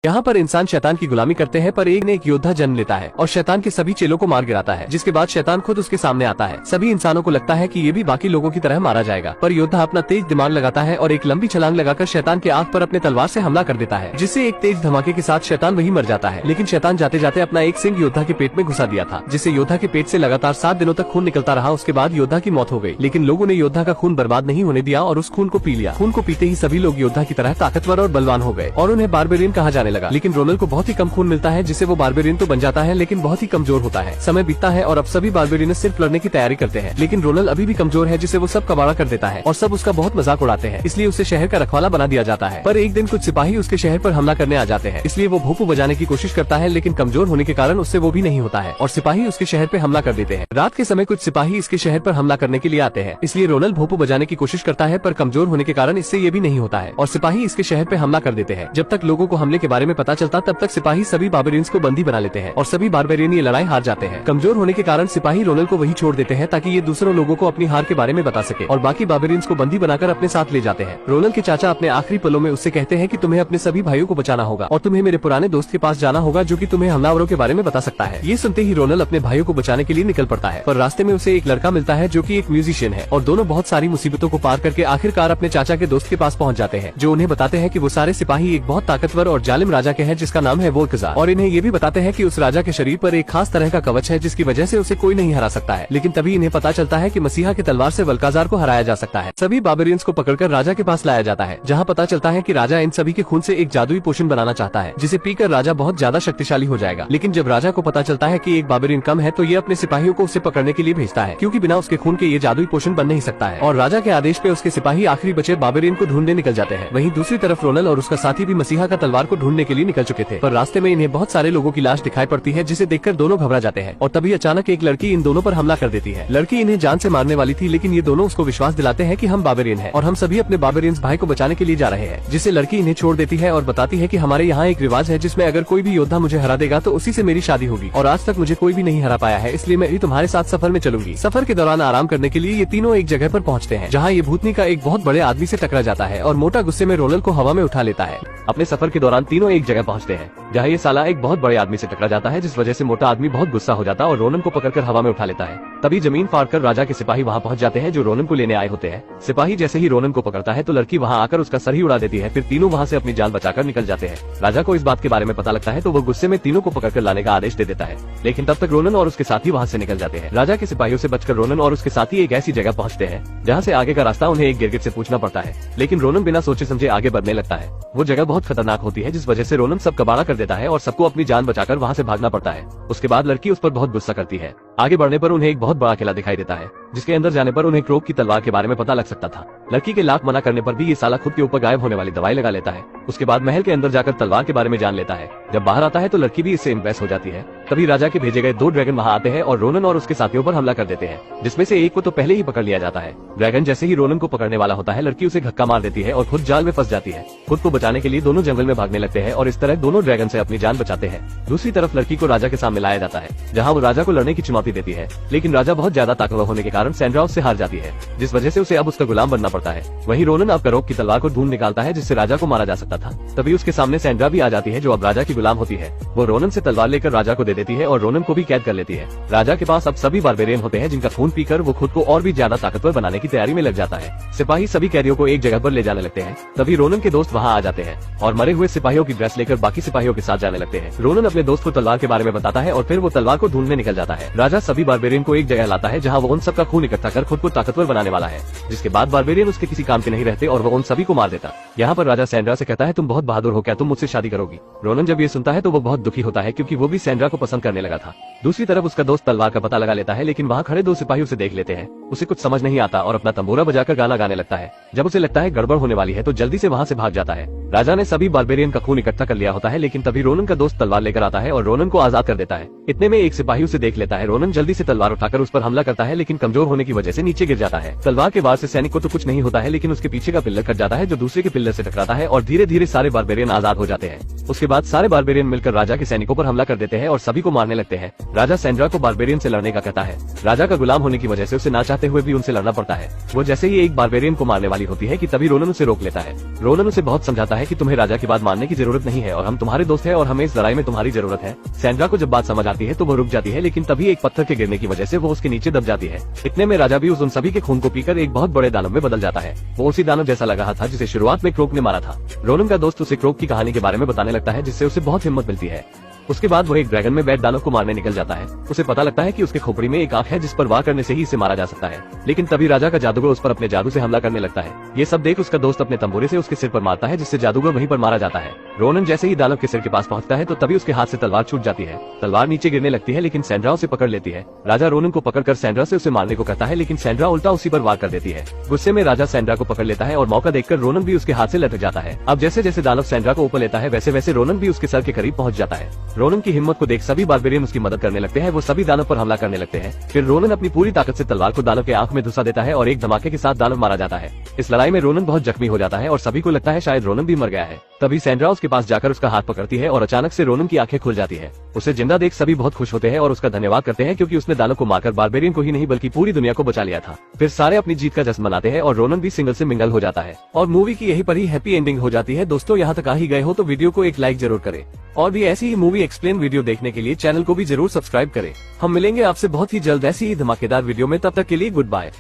यहाँ पर इंसान शैतान की गुलामी करते हैं, पर एक ने एक योद्धा जन्म लेता है और शैतान के सभी चेलों को मार गिराता है, जिसके बाद शैतान खुद उसके सामने आता है। सभी इंसानों को लगता है कि ये भी बाकी लोगों की तरह मारा जाएगा, पर योद्धा अपना तेज दिमाग लगाता है और एक लंबी छलांग लगाकर शैतान के आंख पर अपने तलवार से हमला कर देता है, जिससे एक तेज धमाके के साथ शैतान वही मर जाता है। लेकिन शैतान जाते जाते अपना एक सिंग योद्धा के पेट में घुसा दिया था, जिससे योद्धा के पेट से लगातार 7 दिनों तक खून निकलता रहा। उसके बाद योद्धा की मौत हो गई, लेकिन लोगों ने योद्धा का खून बर्बाद नहीं होने दिया और उस खून को पी लिया। खून को पीते ही सभी लोग योद्धा की तरह ताकतवर और बलवान हो गए और उन्हें बारबेरियन कहा जाने लगा। लेकिन रोनल को बहुत ही कम खून मिलता है, जिससे वो बारबेरियन तो बन जाता है लेकिन बहुत ही कमजोर होता है। समय बीतता है और अब सभी बारबेरियन सिर्फ लड़ने की तैयारी करते हैं, लेकिन रोनल अभी भी कमजोर है, जिसे वो सब कबाड़ा कर देता है और सब उसका बहुत मजाक उड़ाते हैं। इसलिए उसे शहर का रखवाला बना दिया जाता है। पर एक दिन कुछ सिपाही उसके शहर पर हमला करने आ जाते हैं, इसलिए वो भोपू बजाने की कोशिश करता है, लेकिन कमजोर होने के कारण उससे वो भी नहीं होता है और सिपाही उसके शहर पे हमला कर देते हैं। रात के समय कुछ सिपाही इसके शहर पर हमला करने के लिए आते हैं, इसलिए रोनल भोपू बजाने की कोशिश करता है, पर कमजोर होने के कारण इससे ये भी नहीं होता है और सिपाही इसके शहर पे हमला कर देते हैं। जब तक लोगों को हमले के बारे में पता चलता तब तक सिपाही सभी बारबेरियंस को बंदी बना लेते हैं और सभी बारबेरियन ये लड़ाई हार जाते हैं। कमजोर होने के कारण सिपाही रोनल को वही छोड़ देते हैं ताकि ये दूसरों लोगों को अपनी हार के बारे में बता सके और बाकी बारबेरियंस को बंदी बनाकर अपने साथ ले जाते हैं। रोनल के चाचा अपने आखिरी पलों में उससे कहते हैं कि तुम्हें अपने सभी भाइयों को बचाना होगा और तुम्हें मेरे पुराने दोस्त के पास जाना होगा, जो कि तुम्हें हमलावरों के बारे में बता सकता है। ये सुनते ही रोनल अपने भाइयों को बचाने के लिए निकल पड़ता है, पर रास्ते में उसे एक लड़का मिलता है जो कि एक म्यूजिशियन है और दोनों बहुत सारी मुसीबतों को पार करके आखिरकार अपने चाचा के दोस्त के पास पहुंच जाते हैं, जो उन्हें बताते हैं कि वो सारे सिपाही एक बहुत ताकतवर और जालिम राजा के हैं जिसका नाम है वोल्कजार, और इन्हें ये भी बताते हैं कि उस राजा के शरीर पर एक खास तरह का कवच है जिसकी वजह से उसे कोई नहीं हरा सकता है। लेकिन तभी इन्हें पता चलता है कि मसीहा की तलवार से वल्काजार को हराया जा सकता है। सभी बारबेरियंस को पकड़कर राजा के पास लाया जाता है, जहां पता चलता है कि राजा इन सभी के खून से एक जादुई पोशन बनाना चाहता है, जिसे पीकर राजा बहुत ज्यादा शक्तिशाली हो जाएगा। लेकिन जब राजा को पता चलता है कि एक बारबेरियन कम है, तो ये अपने सिपाहियों को उसे पकड़ने के लिए भेजता है, क्योंकि बिना उसके खून के ये जादुई पोशन बन नहीं सकता है। और राजा के आदेश पे उसके सिपाही आखिरी बचे बारबेरियन को ढूंढने निकल जाते हैं। वहीं दूसरी तरफ रोनल और उसका साथी भी मसीहा का तलवार को ढूंढने के लिए निकल चुके थे, पर रास्ते में इन्हें बहुत सारे लोगों की लाश दिखाई पड़ती है, जिसे देखकर दोनों घबरा जाते हैं। और तभी अचानक एक लड़की इन दोनों पर हमला कर देती है। लड़की इन्हें जान से मारने वाली थी, लेकिन ये दोनों उसको विश्वास दिलाते हैं कि हम बारबेरियन हैं और हम सभी अपने बारबेरियंस भाई को बचाने के लिए जा रहे हैं, जिससे लड़की इन्हें छोड़ देती है और बताती है कि हमारे यहाँ एक रिवाज है जिसमें अगर कोई भी योद्धा मुझे हरा देगा तो उसी से मेरी शादी होगी, और आज तक मुझे कोई भी नहीं हरा पाया है, इसलिए मैं भी तुम्हारे साथ सफर में चलूंगी। सफर के दौरान आराम करने के लिए ये तीनों एक जगह पर पहुँचते हैं, जहाँ ये भूतनी का एक बहुत बड़े आदमी से टकरा जाता है और मोटा गुस्से में रोनल को हवा में उठा लेता है। अपने सफर के दौरान तीनों एक जगह पहुँचते हैं, जहाँ ये साला एक बहुत बड़े आदमी से टकरा जाता है, जिस वजह से मोटा आदमी बहुत गुस्सा हो जाता है और रोनन को पकड़कर हवा में उठा लेता है। तभी जमीन फाड़कर राजा के सिपाही वहाँ पहुँच जाते हैं, जो रोनन को लेने आए होते हैं। सिपाही जैसे ही रोनन को पकड़ता है तो लड़की वहाँ आकर उसका सर ही उड़ा देती है। फिर तीनों वहाँ से अपनी जान बचाकर निकल जाते हैं। राजा को इस बात के बारे में पता लगता है तो वो गुस्से में तीनों को पकड़कर लाने का आदेश दे देता है, लेकिन तब तक रोनन और उसके साथी वहाँ से निकल जाते हैं। राजा के सिपाहियों से बचकर रोनन और उसके साथी एक ऐसी जगह पहुँचते हैं जहाँ से आगे का रास्ता उन्हें एक गिरगिट से पूछना पड़ता है, लेकिन रोनन बिना सोचे समझे आगे बढ़ने लगता है। वो जगह बहुत खतरनाक होती है, जिस वजह से रोनन सब कबाड़ा कर देता है और सबको अपनी जान बचाकर वहाँ से भागना पड़ता है। उसके बाद लड़की उस पर बहुत गुस्सा करती है। आगे बढ़ने पर उन्हें एक बहुत बड़ा किला दिखाई देता है, जिसके अंदर जाने पर उन्हें क्रोक की तलवार के बारे में पता लग सकता था। लड़की के लाख मना करने पर भी ये साला खुद के ऊपर गायब होने वाली दवाई लगा लेता है। उसके बाद महल के अंदर जाकर तलवार के बारे में जान लेता है। जब बाहर आता है तो लड़की भी इससे इम्प्रेस हो जाती है। तभी राजा के भेजे गए 2 ड्रैगन वहाँ आते हैं और रोनन और उसके साथियों पर हमला कर देते हैं, जिसमें से एक को तो पहले ही पकड़ लिया जाता है। ड्रैगन जैसे ही रोनन को पकड़ने वाला होता है, लड़की उसे धक्का मार देती है और खुद जाल में फंस जाती है। खुद को बचाने के लिए दोनों जंगल में भागने लगते हैं और इस तरह दोनों ड्रैगन से अपनी जान बचाते हैं। दूसरी तरफ लड़की को राजा के सामने लाया जाता है, जहाँ वो राजा को लड़ने की चुनौती देती है, लेकिन राजा बहुत ज्यादा ताकतवर होने के कारण सैंड्रा उससे हार जाती है, जिस वजह से उसे अब उसका गुलाम बनना पड़ता है। वहीं रोनन अब करोक की तलवार को ढूंढ निकालता है, जिससे राजा को मारा जा सकता था। तभी उसके सामने सैंड्रा भी आ जाती है, जो अब राजा की गुलाम होती है। वो रोनन से तलवार लेकर राजा को दे देती है और रोनन को भी कैद कर लेती है। राजा के पास अब सभी बारबेरियन होते हैं, जिनका खून पीकर वो खुद को और भी ज्यादा ताकतवर बनाने की तैयारी में लग जाता है। सिपाही सभी कैदियों को एक जगह पर ले जाने लगते हैं। तभी रोनन के दोस्त वहाँ आ जाते हैं और मरे हुए सिपाहियों की ड्रेस लेकर बाकी सिपाहियों के साथ जाने लगते हैं। रोनन अपने दोस्त को तलवार के बारे में बताता है और फिर वो तलवार को ढूंढने निकल जाता है। राजा सभी बारबेरियन को एक जगह लाता है, जहाँ वो उन सबका खून इकट्ठा कर खुद को ताकतवर बनाने वाला है, जिसके बाद बारबेरियन उसके किसी काम के नहीं रहते और वो उन सभी को मार देता। यहाँ पर राजा सैंड्रा से कहता है, तुम बहुत बहादुर हो, क्या तुम मुझसे शादी करोगी? रोनन जब ये सुनता है तो वो बहुत दुखी होता है, क्योंकि वो भी सैंड्रा को पसंद करने लगा था। दूसरी तरफ उसका दोस्त तलवार का पता लगा लेता है, लेकिन वहाँ खड़े 2 सिपाही उसे देख लेते हैं। उसे कुछ समझ नहीं आता और अपना तंबूरा बजाकर गाना गाने लगता है। जब उसे लगता है गड़बड़ होने वाली है तो जल्दी से वहाँ से भाग जाता है। राजा ने सभी बारबेरियन का खून इकट्ठा कर लिया होता है, लेकिन तभी रोनन का दोस्त तलवार लेकर आता है और रोनन को आजाद कर देता है। इतने में एक सिपाही उसे देख लेता है। रोनन जल्दी से तलवार उठाकर उस पर हमला करता है, लेकिन कमजोर होने की वजह से नीचे गिर जाता है। तलवार के वार से सैनिक को तो कुछ नहीं होता है, लेकिन उसके पीछे का पिल्लर कट जाता है, जो दूसरे के पिल्लर से टकराता है और धीरे धीरे सारे बारबेरियन आजाद हो जाते हैं। उसके बाद सारे बारबेरियन मिलकर राजा के सैनिकों पर हमला कर देते हैं और सभी सभी को मारने लगते हैं। राजा सैंड्रा को बारबेरियन से लड़ने का कहता है। राजा का गुलाम होने की वजह से उसे ना चाहते हुए भी उनसे लड़ना पड़ता है। वो जैसे ही एक बारबेरियन को मारने वाली होती है कि तभी रोनन उसे रोक लेता है। रोनन उसे बहुत समझाता है कि तुम्हें राजा की बात मानने की जरूरत नहीं है और हम तुम्हारे दोस्त हैं और हमें इस लड़ाई में तुम्हारी जरूरत है। सैंड्रा को जब बात समझ आती है तो वो रुक जाती है, लेकिन तभी एक पत्थर के गिरने की वजह से वो उसके नीचे दब जाती है। इतने में राजा भी उन सभी के खून को पीकर एक बहुत बड़े दानव में बदल जाता है। वो उसी दानव जैसा लग रहा था जिसे शुरुआत में क्रोक ने मारा था। रोनन का दोस्त उसे क्रोक की कहानी के बारे में बताने लगता है, जिससे उसे बहुत हिम्मत मिलती है। उसके बाद वो एक ड्रैगन में बैठ दानव को मारने निकल जाता है। उसे पता लगता है कि उसके खोपड़ी में एक आंख है जिस पर वार करने से ही इसे मारा जा सकता है, लेकिन तभी राजा का जादूगर उस पर अपने जादू से हमला करने लगता है। ये सब देख उसका दोस्त अपने तंबूरे से उसके सिर पर मारता है, जिससे जादूगर वहीं पर मारा जाता है। रोनन जैसे ही दानव के सिर के पास पहुंचता है तो तभी उसके हाथ से तलवार छूट जाती है। तलवार नीचे गिरने लगती है, लेकिन सैंड्रा उसे पकड़ लेती है। राजा रोनन को पकड़कर सैंड्रा से उसे मारने को कहता है, लेकिन सैंड्रा उल्टा उसी पर वार कर देती है। गुस्से में राजा सैंड्रा को पकड़ लेता है और मौका देखकर रोनन भी उसके हाथ से लटक जाता है। अब जैसे जैसे दानव सैंड्रा को ऊपर लेता है वैसे वैसे रोनन भी उसके सर के करीब पहुंच जाता है। रोनन की हिम्मत को देख सभी बारबेरियन उसकी मदद करने लगते हैं। वो सभी दानव पर हमला करने लगते हैं। फिर रोनन अपनी पूरी ताकत से तलवार को दानव के आंख में घुसा देता है और एक धमाके के साथ दानव मारा जाता है। इस लड़ाई में रोनन बहुत जख्मी हो जाता है और सभी को लगता है शायद रोनन भी मर गया है। तभी सैंड्रा उसके पास जाकर उसका हाथ पकड़ती है और अचानक से रोनन की आंखें खुल जाती है। उसे जिंदा देख सभी बहुत खुश होते हैं और उसका धन्यवाद करते हैं, क्योंकि उसने दानव को मारकर बारबेरियन को ही नहीं बल्कि पूरी दुनिया को बचा लिया था। फिर सारे अपनी जीत का जश्न मनाते हैं और रोनन भी सिंगल से मिंगल हो जाता है और मूवी की यही पर ही हैप्पी एंडिंग हो जाती है। दोस्तों, यहाँ तक आ ही गए हो तो वीडियो को एक लाइक जरूर करें और भी ऐसी ही मूवी एक्सप्लेन वीडियो देखने के लिए चैनल को भी जरूर सब्सक्राइब करें। हम मिलेंगे आपसे बहुत ही जल्द ऐसी ही धमाकेदार वीडियो में। तब तक के लिए गुड बाय।